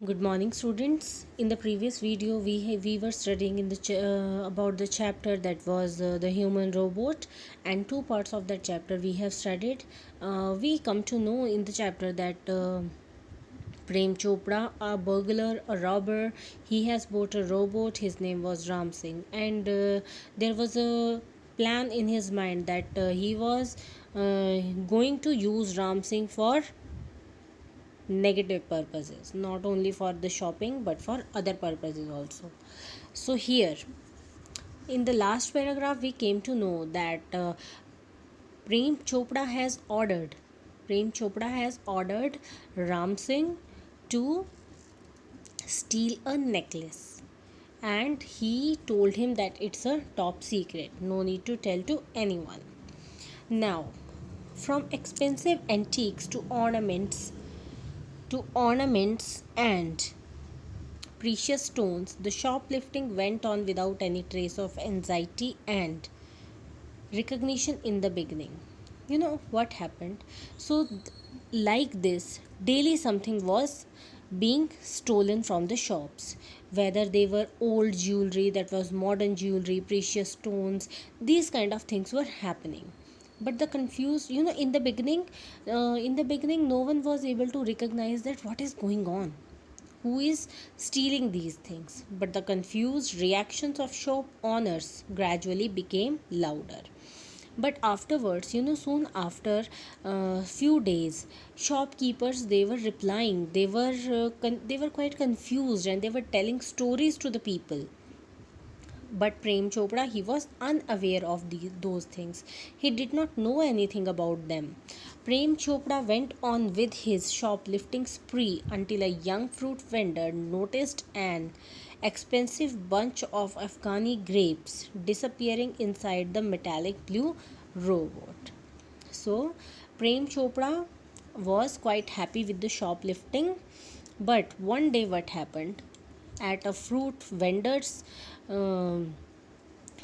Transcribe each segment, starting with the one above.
Good morning, students. In the previous video, we were studying about the chapter that was the human robot, and two parts of that chapter we have studied. We come to know in the chapter that Prem Chopra, a burglar, a robber, he has bought a robot. His name was Ram Singh, and there was a plan in his mind that he was going to use Ram Singh for negative purposes, not only for the shopping but for other purposes also. So here in the last paragraph we came to know that prem chopra has ordered Ram Singh to steal a necklace, and he told him that it's a top secret, no need to tell to anyone. Now, from expensive antiques to ornaments and precious stones, the shoplifting went on without any trace of anxiety and recognition in the beginning. You know what happened? So, like this, daily something was being stolen from the shops, whether they were old jewelry, that was modern jewelry, precious stones, these kind of things were happening. But the confused, in the beginning no one was able to recognize that what is going on, who is stealing these things. But the confused reactions of shop owners gradually became louder. But afterwards, soon after few days, shopkeepers, they were replying, they were quite confused, and they were telling stories to the people. But Prem Chopra, he was unaware of those things. He did not know anything about them. Prem Chopra went on with his shoplifting spree until a young fruit vendor noticed an expensive bunch of Afghani grapes disappearing inside the metallic blue robot. So, Prem Chopra was quite happy with the shoplifting. But one day, what happened? At a fruit vendor's um,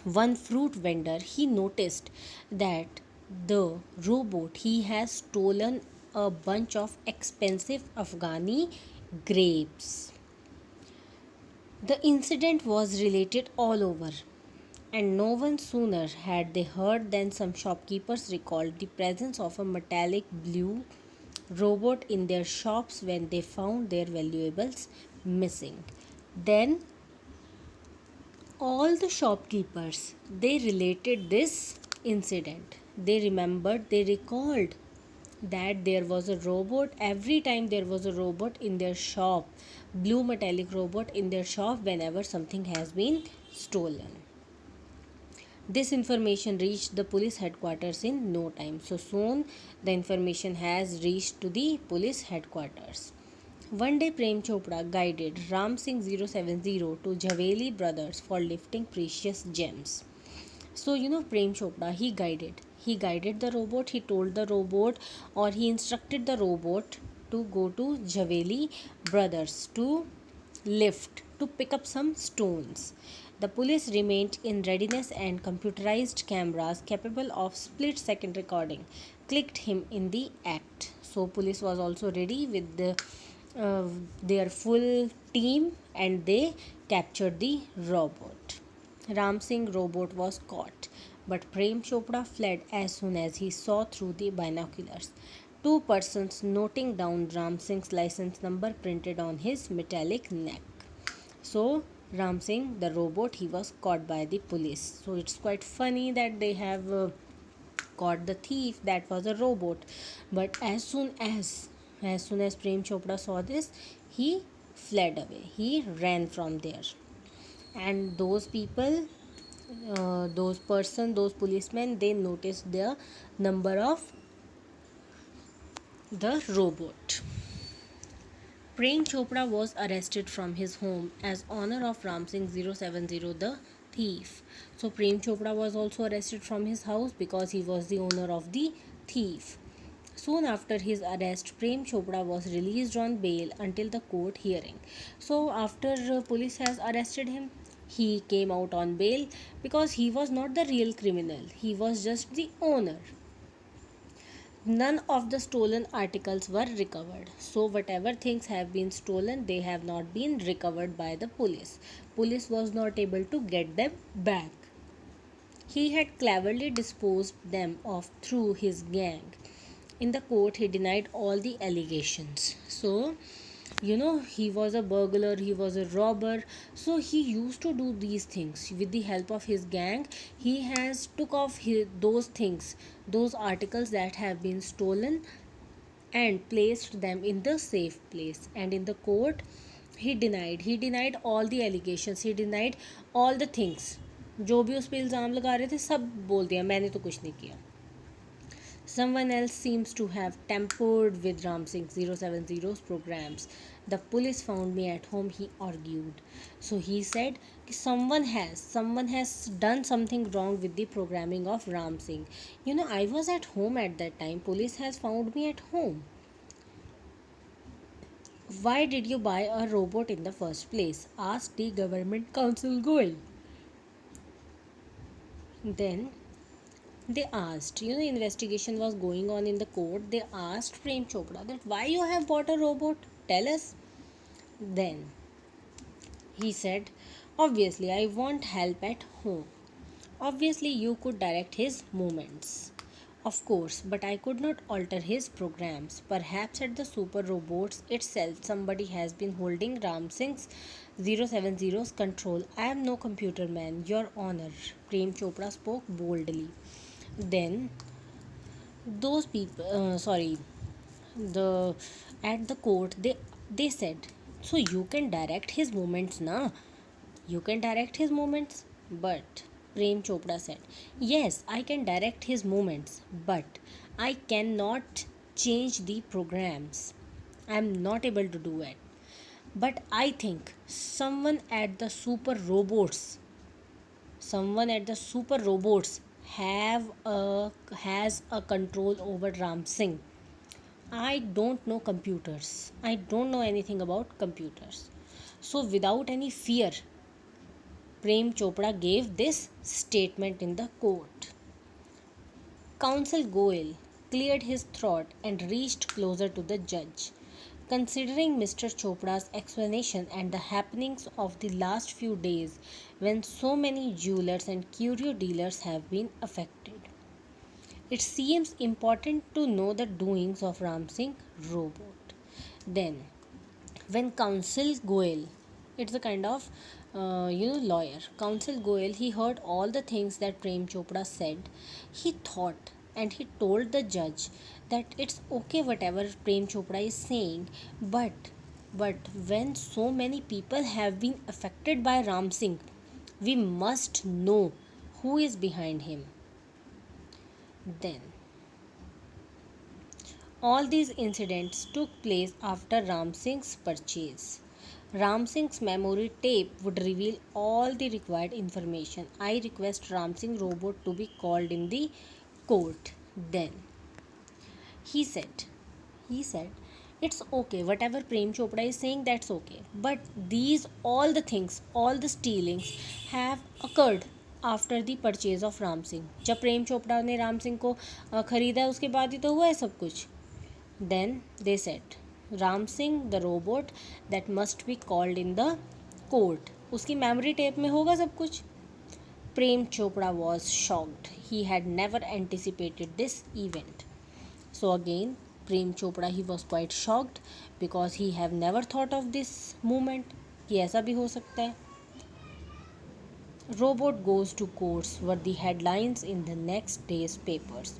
one fruit vendor, he noticed that the robot, he has stolen a bunch of expensive Afghani grapes. The incident was related all over, and no one sooner had they heard than some shopkeepers recalled the presence of a metallic blue robot in their shops when they found their valuables missing. Then all the shopkeepers, they related this incident. They recalled that there was a robot. Every time there was a robot in their shop, blue metallic robot in their shop, whenever something has been stolen. This information reached the police headquarters in no time. So soon the information has reached to the police headquarters. One day Prem Chopra guided Ram Singh 070 to Javeli brothers for lifting precious gems. So Prem Chopra, he guided the robot. He told the robot, or he instructed the robot to go to Javeli brothers to pick up some stones. The police remained in readiness, and computerized cameras capable of split second recording clicked him in the act. So police was also ready with their full team, and they captured the robot. Ram Singh robot was caught, but Prem Chopra fled as soon as he saw through the binoculars two persons noting down Ram Singh's license number printed on his metallic neck. So Ram Singh, the robot, he was caught by the police. So it's quite funny that they have caught the thief that was a robot. But as soon as Prem Chopra saw this, he fled away. He ran from there, and those people, those policemen, they noticed the number of the robot. Prem Chopra was arrested from his home as owner of Ram Singh 070, the thief. So Prem Chopra was also arrested from his house because he was the owner of the thief. Soon after his arrest, Prem Chopra was released on bail until the court hearing. So after police has arrested him, he came out on bail because he was not the real criminal. He was just the owner. none of the stolen articles were recovered. So whatever things have been stolen, they have not been recovered by the police. Police was not able to get them back. He had cleverly disposed them of through his gang. In the court, he denied all the allegations. So, he was a burglar, he was a robber. So he used to do these things with the help of his gang. He has took off those things, those articles that have been stolen, and placed them in the safe place. And in the court, he denied all the allegations, he denied all the things. जो भी उस पर इल्ज़ाम लगा रहे थे सब बोल दिया, मैंने तो कुछ नहीं किया. Someone else seems to have tampered with Ram Singh 070's programs. The police found me at home, he argued. So he said someone has done something wrong with the programming of Ram Singh. I was at home at that time. Police has found me at home. Why did you buy a robot in the first place? Asked the government counsel Goel. Then they asked, investigation was going on in the court. They asked Prem Chopra that why you have bought a robot, tell us. Then he said, obviously I want help at home. Obviously you could direct his movements, of course, but I could not alter his programs. Perhaps at the super robots itself somebody has been holding Ram Singh's 070's control. I am no computer man, your honor. Prem Chopra spoke boldly. Then those people the at the court, they said, so you can direct his movements na, you can direct his movements. But Prem Chopra said, yes, I can direct his movements, but I cannot change the programs. I am not able to do it. But I think someone at the super robots has a control over Ram Singh. I don't know computers. I don't know anything about computers. So without any fear, Prem Chopra gave this statement in the court. Counsel Goel cleared his throat and reached closer to the judge. Considering Mr. Chopra's explanation and the happenings of the last few days, when so many jewelers and curio dealers have been affected, it seems important to know the doings of Ram Singh robot. Then, when Counsel Goel, it's a kind of lawyer, Counsel Goel, he heard all the things that Prem Chopra said. He thought and he told the judge that it's okay whatever Prem Chopra is saying, but when so many people have been affected by Ram Singh, we must know who is behind him. Then all these incidents took place after Ram Singh's purchase. Ram Singh's memory tape would reveal all the required information. I request Ram Singh robot to be called in the court. Then he said, it's okay whatever Prem Chopra is saying, that's okay, but all the things, all the stealings have occurred after the purchase of Ram Singh. जब प्रेम चोपड़ा ने राम सिंह को खरीदा उसके बाद ही तो हुआ है सब कुछ. Then they said, Ram Singh the robot that must be called in the court. उसकी memory tape में होगा सब कुछ. Prem Chopra was shocked. He had never anticipated this event. So again, Prem Chopra, he was quite shocked because he have never thought of this movement कि ऐसा भी हो सकता है. Robot goes to courts were the headlines in the next day's papers.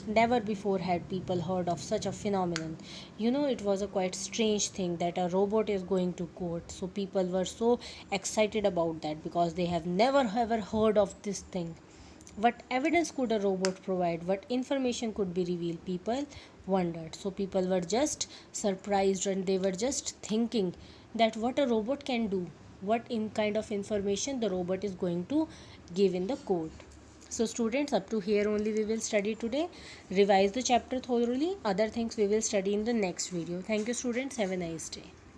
Never before had people heard of such a phenomenon. It was a quite strange thing that a robot is going to court. So people were so excited about that because they have never ever heard of this thing. What evidence could a robot provide? What information could be revealed? People wondered. So people were just surprised and they were just thinking that what a robot can do, what kind of information the robot is going to give in the court. So students, up to here only we will study today. Revise the chapter thoroughly. Other things we will study in the next video. Thank you students. Have a nice day.